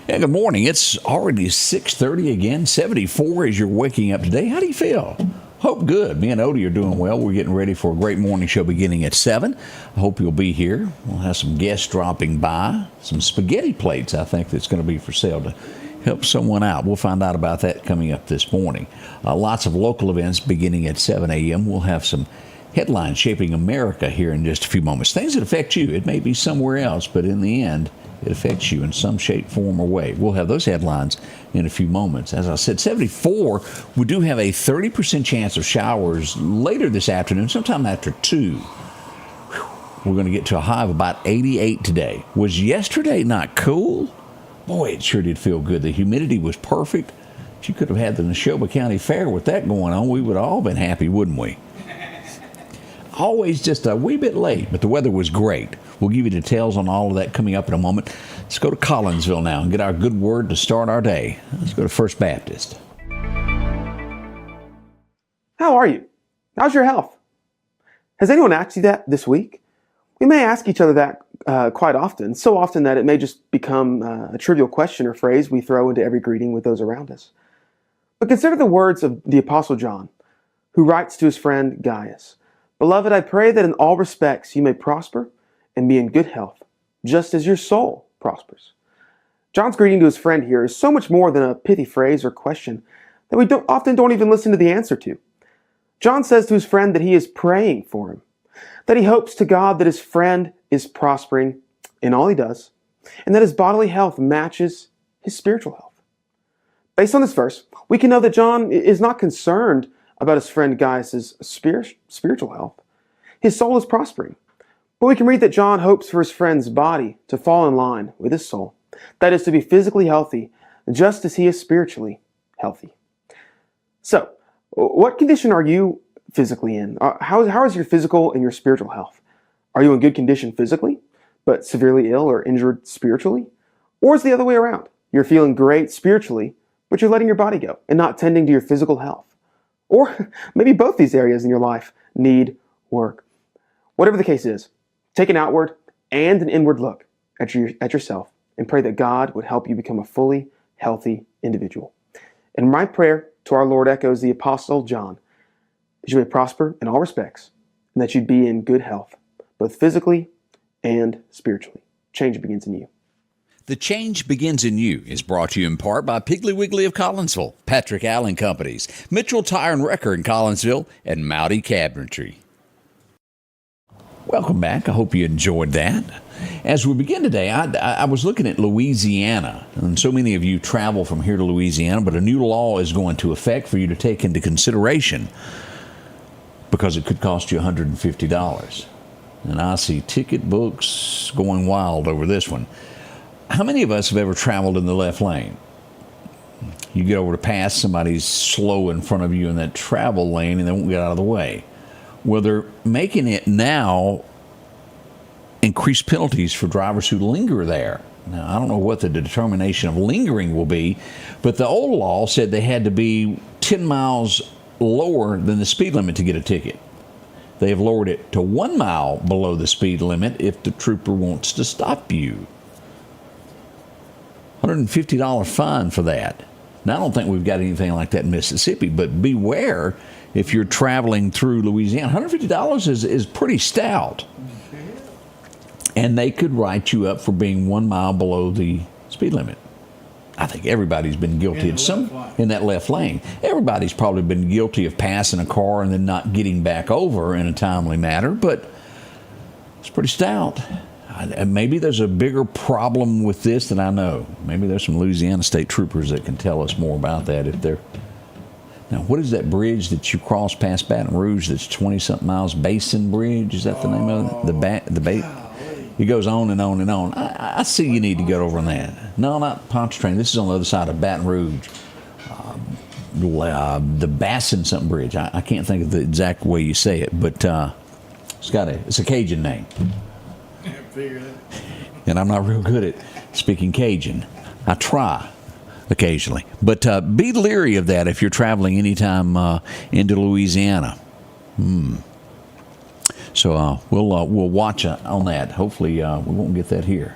Yeah, good morning. It's already 6:30 again, 74 as you're waking up today. How do you feel? Hope good. Me and Odie are doing well. We're getting ready for a great morning show beginning at 7. I hope you'll be here. We'll have some guests dropping by. Some spaghetti plates, I think, that's going to be for sale to help someone out. We'll find out about that coming up this morning. Lots of local events beginning at 7 a.m. We'll have some headlines shaping America here in just a few moments. Things that affect you. It may be somewhere else, but in the end, it affects you in some shape, form, or way. We'll have those headlines in a few moments. As I said, 74, we do have a 30% chance of showers later this afternoon, sometime after 2. We're going to get to a high of about 88 today. Was yesterday not cool? Boy, it sure did feel good. The humidity was perfect. If you could have had the Neshoba County Fair with that going on, we would have all been happy, wouldn't we? Always just a wee bit late, but the weather was great. We'll give you details on all of that coming up in a moment. Let's go to Collinsville now and get our good word to start our day. Let's go to First Baptist. How are you? How's your health? Has anyone asked you that this week? We may ask each other that quite often, so often that it may just become a trivial question or phrase we throw into every greeting with those around us. But consider the words of the Apostle John, who writes to his friend Gaius. Beloved, I pray that in all respects you may prosper and be in good health, just as your soul prospers. John's greeting to his friend here is so much more than a pithy phrase or question that we often don't even listen to the answer to. John says to his friend that he is praying for him, that he hopes to God that his friend is prospering in all he does, and that his bodily health matches his spiritual health. Based on this verse, we can know that John is not concerned about his friend Gaius' spiritual health. His soul is prospering. But we can read that John hopes for his friend's body to fall in line with his soul. That is, to be physically healthy, just as he is spiritually healthy. So, what condition are you physically in? How is your physical and your spiritual health? Are you in good condition physically, but severely ill or injured spiritually? Or is it the other way around? You're feeling great spiritually, but you're letting your body go and not tending to your physical health. Or maybe both these areas in your life need work. Whatever the case is, take an outward and an inward look at yourself and pray that God would help you become a fully healthy individual. And my prayer to our Lord echoes the Apostle John, that you may prosper in all respects and that you'd be in good health, both physically and spiritually. Change begins in you. The Change Begins in You is brought to you in part by Piggly Wiggly of Collinsville, Patrick Allen Companies, Mitchell Tire and Wrecker in Collinsville, and Mowdy Cabinetry. Welcome back. I hope you enjoyed that. As we begin today, I was looking at Louisiana, and so many of you travel from here to Louisiana, but a new law is going to effect for you to take into consideration because it could cost you $150. And I see ticket books going wild over this one. How many of us have ever traveled in the left lane? You get over to pass, somebody's slow in front of you in that travel lane and they won't get out of the way. Well, they're making it now increased penalties for drivers who linger there. Now, I don't know what the determination of lingering will be, but the old law said they had to be 10 miles lower than the speed limit to get a ticket. They have lowered it to 1 mile below the speed limit if the trooper wants to stop you. $150 fine for that. Now, I don't think we've got anything like that in Mississippi, but beware if you're traveling through Louisiana. $150 is pretty stout. And they could write you up for being 1 mile below the speed limit. I think everybody's been guilty in that left lane. Everybody's probably been guilty of passing a car and then not getting back over in a timely manner, but it's pretty stout. And maybe there's a bigger problem with this than I know. Maybe there's some Louisiana state troopers that can tell us more about that if they're... Now, what is that bridge that you cross past Baton Rouge that's 20-something miles? Basin Bridge? Is that the name of it? It goes on and on and on. I see you need to get over on that. No, not Pontchartrain. This is on the other side of Baton Rouge. The Bassin something bridge. I can't think of the exact way you say it, but it's a Cajun name. And I'm not real good at speaking Cajun. I try occasionally. But be leery of that if you're traveling anytime into Louisiana. So we'll watch on that. Hopefully we won't get that here.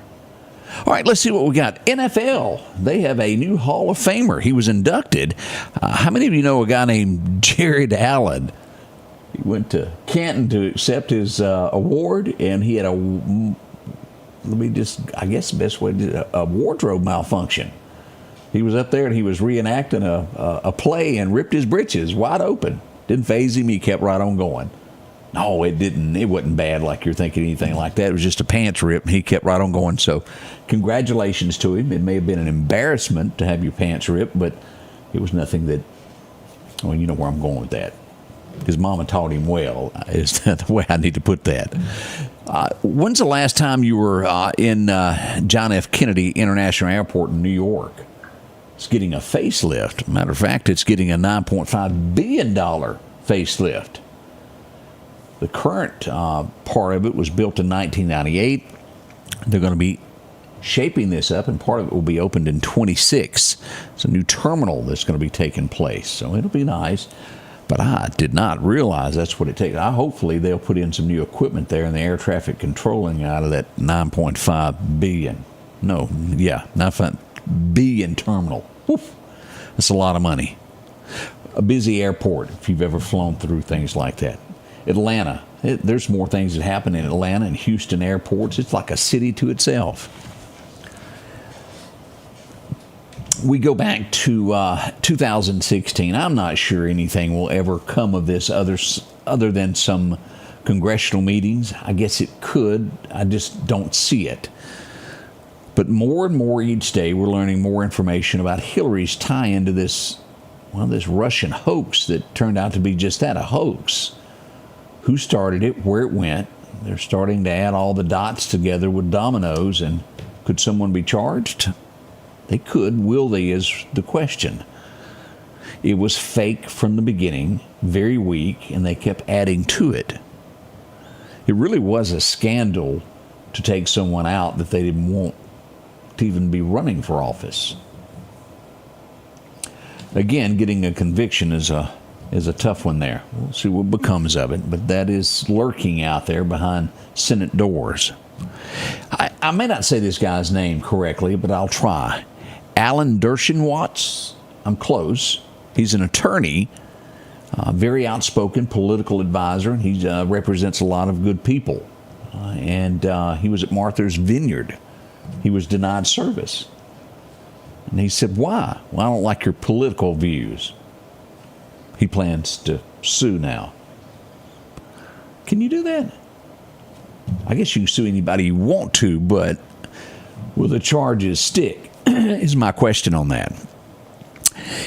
All right, let's see what we got. NFL, they have a new Hall of Famer. He was inducted. How many of you know a guy named Jared Allen? He went to Canton to accept his award, and he had I guess the best way to do it, a wardrobe malfunction. He was up there and he was reenacting a play and ripped his britches wide open. Didn't faze him. He kept right on going. No, it didn't. It wasn't bad like you're thinking, anything like that. It was just a pants rip, and he kept right on going. So congratulations to him. It may have been an embarrassment to have your pants ripped, but it was nothing that, well, you know where I'm going with that. His mama taught him well, is the way I need to put that. When's the last time you were in John F. Kennedy International Airport in New York? It's getting a facelift. Matter of fact, it's getting a $9.5 billion facelift. The current part of it was built in 1998. They're going to be shaping this up, and part of it will be opened in 26. It's a new terminal that's going to be taking place, so it'll be nice. But I did not realize that's what it takes. Hopefully they'll put in some new equipment there in the air traffic controlling out of that 9.5 billion. No, yeah, 9.5 billion terminal. Oof, that's a lot of money. A busy airport, if you've ever flown through things like that. Atlanta, there's more things that happen in Atlanta and Houston airports. It's like a city to itself. We go back to 2016. I'm not sure anything will ever come of this other than some congressional meetings. I guess it could. I just don't see it. But more and more each day, we're learning more information about Hillary's tie into this Russian hoax that turned out to be just that, a hoax. Who started it, where it went. They're starting to add all the dots together with dominoes, and could someone be charged? They could. Will they is the question. It was fake from the beginning, very weak, and they kept adding to it. It really was a scandal to take someone out that they didn't want to even be running for office. Again, getting a conviction is a tough one there. We'll see what becomes of it, but that is lurking out there behind Senate doors. I may not say this guy's name correctly, but I'll try. Alan Dershowitz. I'm close. He's an attorney, very outspoken political advisor. He represents a lot of good people. And he was at Martha's Vineyard. He was denied service. And he said, why? Well, I don't like your political views. He plans to sue now. Can you do that? I guess you can sue anybody you want to, but will the charges stick? Is my question on that.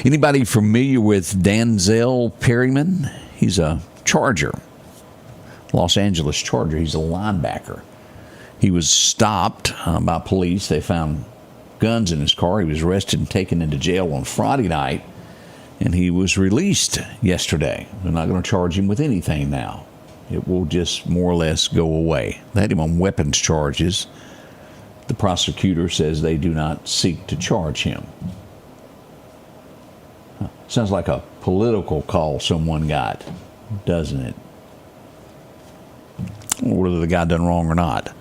Anybody familiar with Danzel Perryman? He's a Charger, Los Angeles Charger. He's a linebacker. He was stopped by police. They found guns in his car. He was arrested and taken into jail on Friday night, and he was released yesterday. They're not going to charge him with anything now. It will just more or less go away. They had him on weapons charges. The prosecutor says they do not seek to charge him. Sounds like a political call someone got, doesn't it? Whether the guy done wrong or not.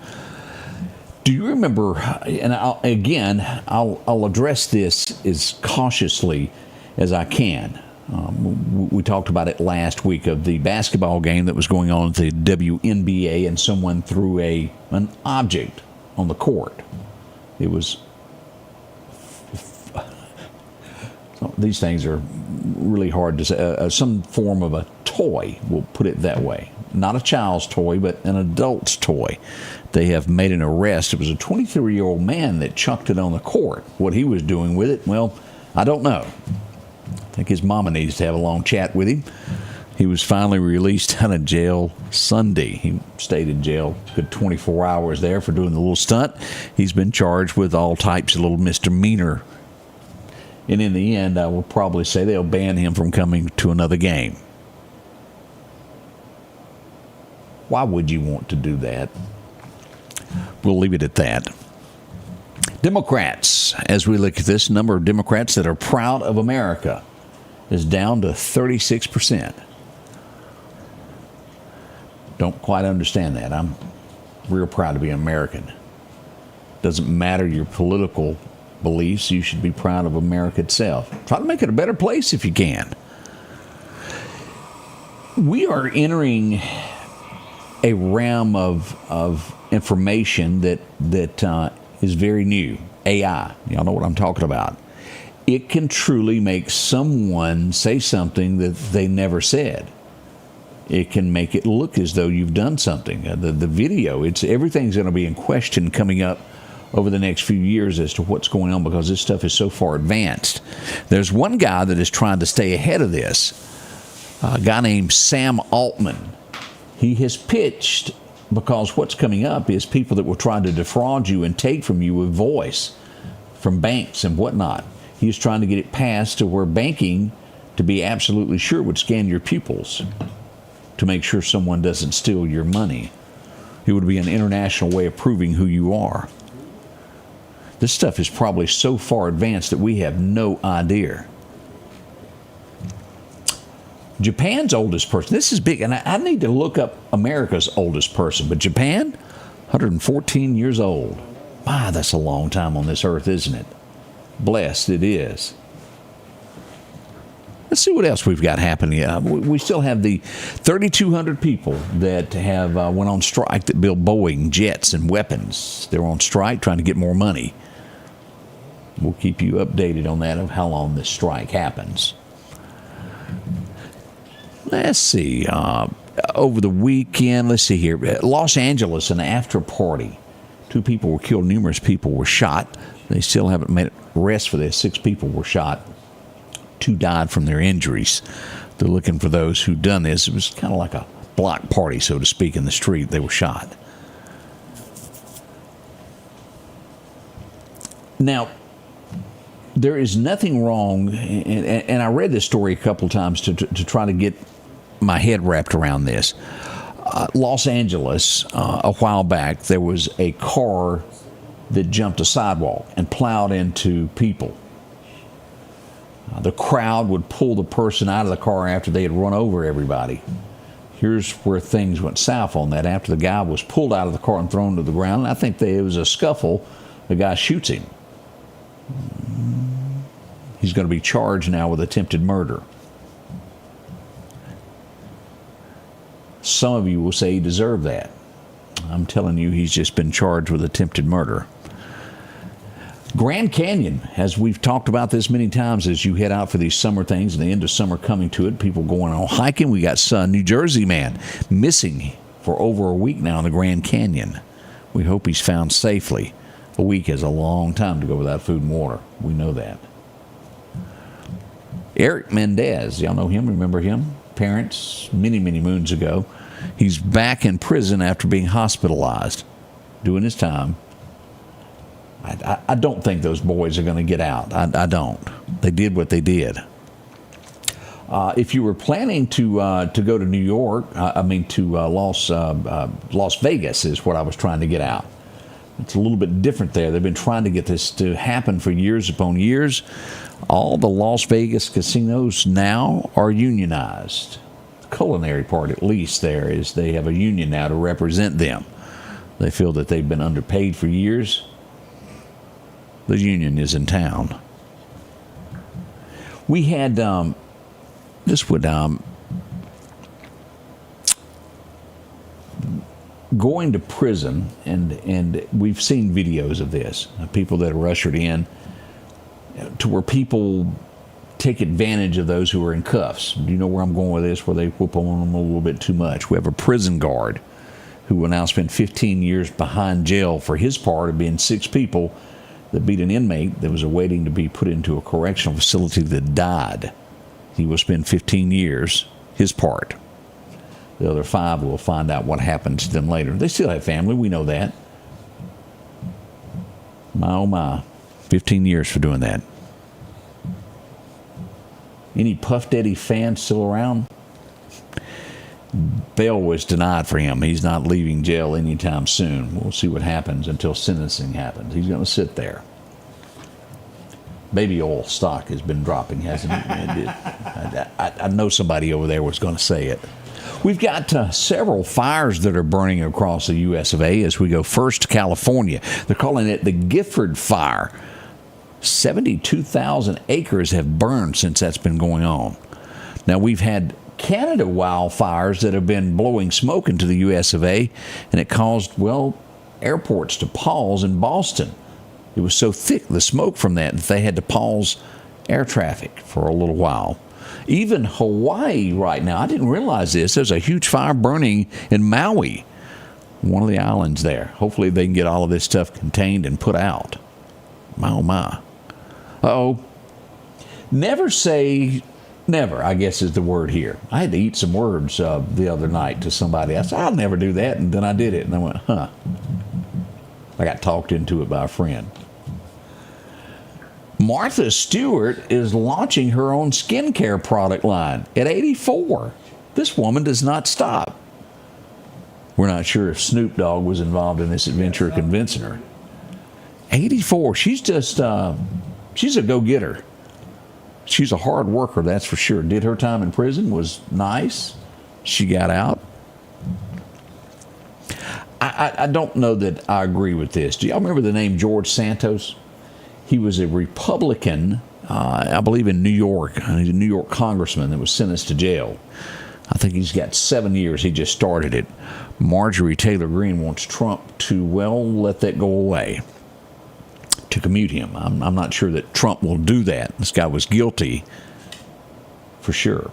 Do you remember, and I'll address this as cautiously as I can. We talked about it last week of the basketball game that was going on at the WNBA, and someone threw an object on the court. It was, these things are really hard to say, some form of a toy, we'll put it that way. Not a child's toy, but an adult's toy. They have made an arrest. It was a 23-year-old man that chucked it on the court. What he was doing with it, well, I don't know. I think his mama needs to have a long chat with him. He was finally released out of jail Sunday. He stayed in jail a good 24 hours there for doing the little stunt. He's been charged with all types of little misdemeanor. And in the end, I will probably say they'll ban him from coming to another game. Why would you want to do that? We'll leave it at that. Democrats, as we look at this, number of Democrats that are proud of America is down to 36%. Don't quite understand that. I'm real proud to be an American. Doesn't matter your political beliefs. You should be proud of America itself. Try to make it a better place if you can. We are entering a realm of information that is very new. AI. Y'all know what I'm talking about. It can truly make someone say something that they never said. It can make it look as though you've done something. The video, everything's going to be in question coming up over the next few years as to what's going on, because this stuff is so far advanced. There's one guy that is trying to stay ahead of this, a guy named Sam Altman. He has pitched, because what's coming up is people that will try to defraud you and take from you with voice from banks and whatnot. He's trying to get it passed to where banking, to be absolutely sure, would scan your pupils to make sure someone doesn't steal your money. It would be an international way of proving who you are. This stuff is probably so far advanced that we have no idea. Japan's oldest person, this is big, and I need to look up America's oldest person, but Japan, 114 years old. My, that's a long time on this earth, isn't it? Blessed it is. Let's see what else we've got happening. We still have the 3,200 people that have went on strike that build Boeing jets and weapons. They're on strike trying to get more money. We'll keep you updated on that, of how long this strike happens. Let's see. Over the weekend, let's see here. Los Angeles, an after party. 2 people were killed. Numerous people were shot. They still haven't made arrests for this. 6 people were shot. 2 died from their injuries. They're looking for those who done this. It was kind of like a block party, so to speak, in the street. They were shot. Now, there is nothing wrong, and I read this story a couple times to try to get my head wrapped around this. Los Angeles, a while back, there was a car that jumped a sidewalk and plowed into people. The crowd would pull the person out of the car after they had run over everybody. Here's where things went south on that. After the guy was pulled out of the car and thrown to the ground, and I think it was a scuffle, the guy shoots him. He's going to be charged now with attempted murder. Some of you will say he deserved that. I'm telling you, he's just been charged with attempted murder. Grand Canyon, as we've talked about this many times, as you head out for these summer things and the end of summer coming to it, people going on hiking. We got some New Jersey man missing for over a week now in the Grand Canyon. We hope he's found safely. A week is a long time to go without food and water. We know that. Eric Mendez, y'all know him? Remember him? Parents, many, many moons ago. He's back in prison after being hospitalized, doing his time. I don't think those boys are going to get out. I don't. They did what they did. If you were planning to go to New York, Las Vegas is what I was trying to get out. It's a little bit different there. They've been trying to get this to happen for years upon years. All the Las Vegas casinos now are unionized. The culinary part, at least, there is they have a union now to represent them. They feel that they've been underpaid for years. The union is in town. We had going to prison, and we've seen videos of this, people that are ushered in to where people take advantage of those who are in cuffs. Do you know where I'm going with this, where they whoop on them a little bit too much? We have a prison guard who will now spend 15 years behind jail for his part of being 6 people that beat an inmate that was awaiting to be put into a correctional facility that died. He will spend 15 years, his part. The other 5 will find out what happened to them later. They still have family, we know that. My oh my, 15 years for doing that. Any Puff Daddy fans still around? Bail was denied for him. He's not leaving jail anytime soon. We'll see what happens until sentencing happens. He's going to sit there. Baby oil stock has been dropping, hasn't it? I know somebody over there was going to say it. We've got several fires that are burning across the U.S. of A. as we go first to California. They're calling it the Gifford Fire. 72,000 acres have burned since that's been going on. Now, we've had Canada wildfires that have been blowing smoke into the U.S. of A., and it caused, well, airports to pause in Boston. It was so thick, the smoke from that they had to pause air traffic for a little while. Even Hawaii right now, I didn't realize this, there's a huge fire burning in Maui, one of the islands there. Hopefully they can get all of this stuff contained and put out. My, oh my. Uh-oh. Never say never, I guess is the word here. I had to eat some words the other night to somebody. I said, I'll never do that, and then I did it, and I went, huh. I got talked into it by a friend. Martha Stewart is launching her own skincare product line at 84. This woman does not stop. We're not sure if Snoop Dogg was involved in this adventure convincing her. 84. She's just, she's a go-getter. She's a hard worker, that's for sure. Did her time in prison, was nice. She got out. I don't know that I agree with this. Do y'all remember the name George Santos? He was a Republican, I believe in New York. He's a New York congressman that was sentenced to jail. I think he's got 7 years. He just started it. Marjorie Taylor Greene wants Trump to, well, let that go away, to commute him. I'm not sure that Trump will do that. This guy was guilty for sure.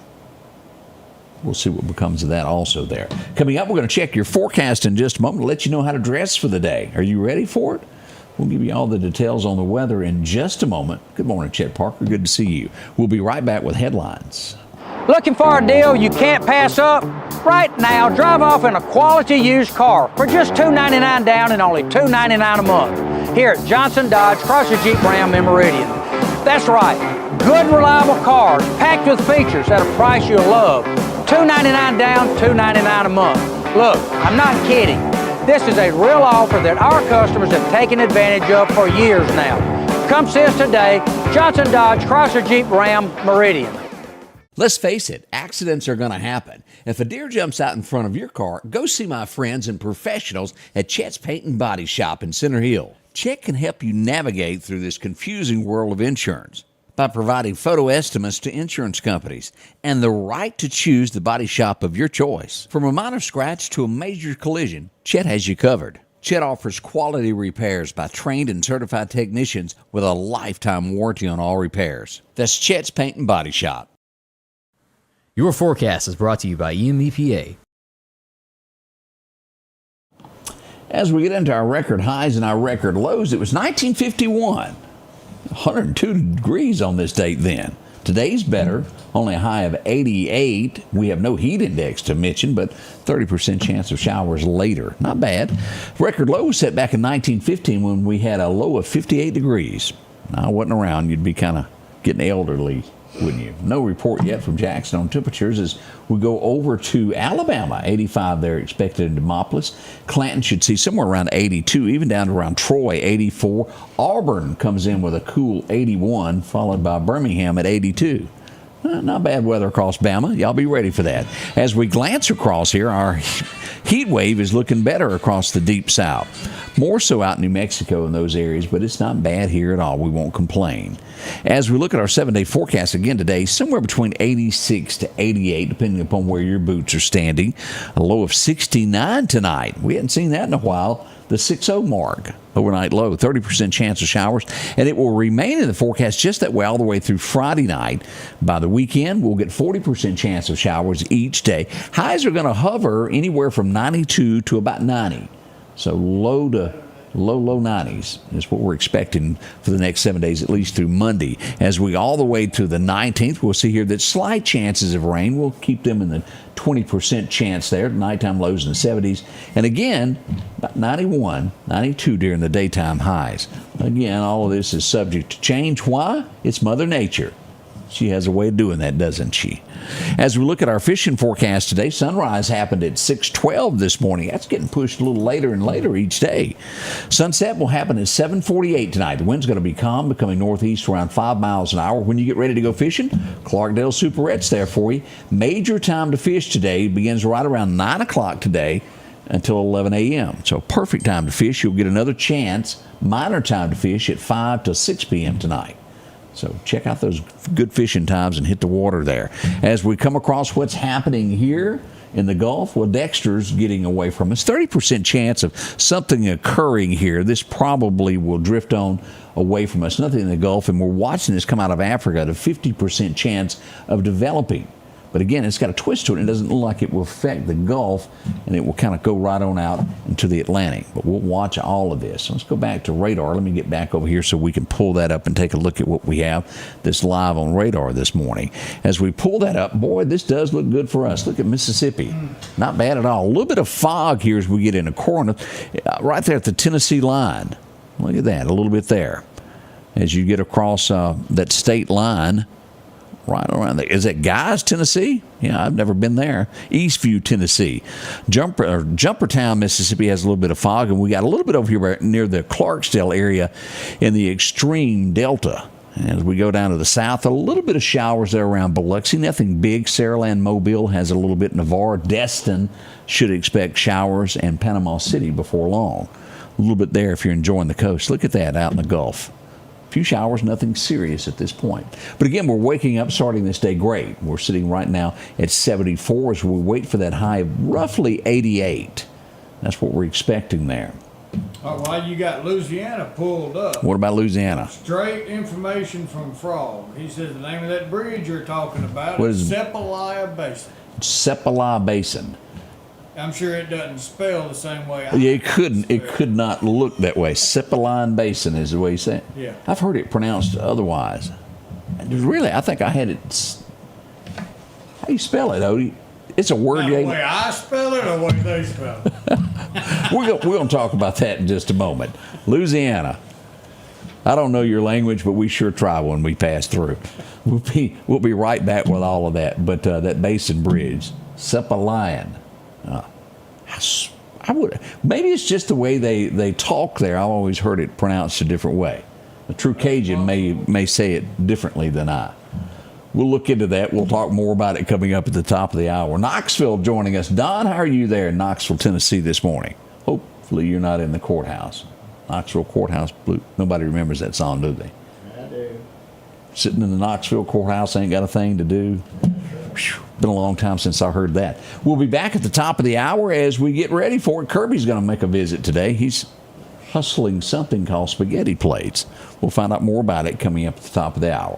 We'll see what becomes of that also there. Coming up, we're going to check your forecast in just a moment to let you know how to dress for the day. Are you ready for it? We'll give you all the details on the weather in just a moment. Good morning, Chet Parker. Good to see you. We'll be right back with headlines. Looking for a deal you can't pass up? Right now, drive off in a quality used car for just $299 down and only $299 a month here at Johnson Dodge Chrysler Jeep Ram in Meridian. That's right, good reliable cars packed with features at a price you'll love. $299 down, $299 a month. Look, I'm not kidding. This is a real offer that our customers have taken advantage of for years now. Come see us today, Johnson Dodge Chrysler Jeep Ram Meridian. Let's face it, accidents are going to happen. If a deer jumps out in front of your car, go see my friends and professionals at Chet's Paint and Body Shop in Center Hill. Chet can help you navigate through this confusing world of insurance by providing photo estimates to insurance companies and the right to choose the body shop of your choice. From a minor scratch to a major collision, Chet has you covered. Chet offers quality repairs by trained and certified technicians with a lifetime warranty on all repairs. That's Chet's Paint and Body Shop. Your forecast is brought to you by EMEPA. As we get into our record highs and our record lows, it was 1951. 102 degrees on this date then. Today's better, only a high of 88. We have no heat index to mention, but 30% chance of showers later. Not bad. Record low was set back in 1915 when we had a low of 58 degrees. Now, I wasn't around. You'd be kind of getting elderly, wouldn't you? No report yet from Jackson on temperatures as we go over to Alabama. 85 there expected in Demopolis. Clanton should see somewhere around 82, even down to around Troy, 84. Auburn comes in with a cool 81, followed by Birmingham at 82. Not bad weather across Bama. Y'all be ready for that. As we glance across here, our heat wave is looking better across the deep south. More so out in New Mexico in those areas, but it's not bad here at all. We won't complain. As we look at our 7-day forecast again today, somewhere between 86 to 88, depending upon where your boots are standing. A low of 69 tonight. We hadn't seen that in a while. The 6-0 mark. Overnight low, 30% chance of showers, and it will remain in the forecast just that way all the way through Friday night. By the weekend, we'll get 40% chance of showers each day. Highs are going to hover anywhere from 92 to about 90. So low 90s is what we're expecting for the next 7 days, at least through Monday. As we all the way to the 19th, we'll see here that slight chances of rain. We'll keep them in the 20% chance there. Nighttime lows in the 70s. And again, about 91, 92 during the daytime highs. Again, all of this is subject to change. Why? It's Mother Nature. She has a way of doing that, doesn't she? As we look at our fishing forecast today, sunrise happened at 6:12 this morning. That's getting pushed a little later and later each day. Sunset will happen at 7:48 tonight. The wind's going to be calm, becoming northeast around 5 miles an hour. When you get ready to go fishing, Clarkdale Superette's there for you. Major time to fish today begins right around 9 o'clock today until 11 a.m. So perfect time to fish. You'll get another chance, minor time to fish at 5 to 6 p.m. tonight. So check out those good fishing times and hit the water there. As we come across what's happening here in the Gulf, well, Dexter's getting away from us. 30% chance of something occurring here. This probably will drift on away from us. Nothing in the Gulf, and we're watching this come out of Africa at a 50% chance of developing. But again, it's got a twist to it. It doesn't look like it will affect the Gulf, and it will kind of go right on out into the Atlantic. But we'll watch all of this. Let's go back to radar. Let me get back over here so we can pull that up and take a look at what we have that's live on radar this morning. As we pull that up, boy, this does look good for us. Look at Mississippi. Not bad at all. A little bit of fog here as we get into Corinth, right there at the Tennessee line. Look at that, a little bit there. As you get across that state line, right around there. Is it Guys, Tennessee? Yeah, I've never been there. Eastview, Tennessee. Jumpertown, Mississippi has a little bit of fog, and we got a little bit over here near the Clarksdale area in the extreme delta. As we go down to the south, a little bit of showers there around Biloxi. Nothing big. Saraland, Mobile has a little bit. Navarre, Destin should expect showers, and Panama City before long. A little bit there if you're enjoying the coast. Look at that out in the Gulf. Few showers, nothing serious at this point. But again, we're waking up, starting this day great. We're sitting right now at 74 as we wait for that high of roughly 88. That's what we're expecting there. Well, you got Louisiana pulled up. What about Louisiana? Straight information from Frog. He says the name of that bridge you're talking about What is is it? Sepalia Basin. Sepalia Basin. I'm sure it doesn't spell the same way. Yeah, it couldn't. It could not look that way. Sepaline Basin is the way you say it. Yeah. I've heard it pronounced otherwise. Really, I think I had it. How do you spell it, Odie? It's a word. Now, the way I spell it or the way they spell it? We're going to talk about that in just a moment. Louisiana. I don't know your language, but we sure try when we pass through. We'll be right back with all of that. But that Basin Bridge, Sepalian. I would, maybe it's just the way they talk there. I've always heard it pronounced a different way. A true Cajun may say it differently than I. We'll look into that. We'll talk more about it coming up at the top of the hour. Knoxville joining us. Don, how are you there in Knoxville, Tennessee this morning? Hopefully you're not in the courthouse. Knoxville Courthouse Blue. Nobody remembers that song, do they? I do. Sitting in the Knoxville Courthouse ain't got a thing to do. Whew, been a long time since I heard that. We'll be back at the top of the hour as we get ready for it. Kirby's going to make a visit today. He's hustling something called spaghetti plates. We'll find out more about it coming up at the top of the hour.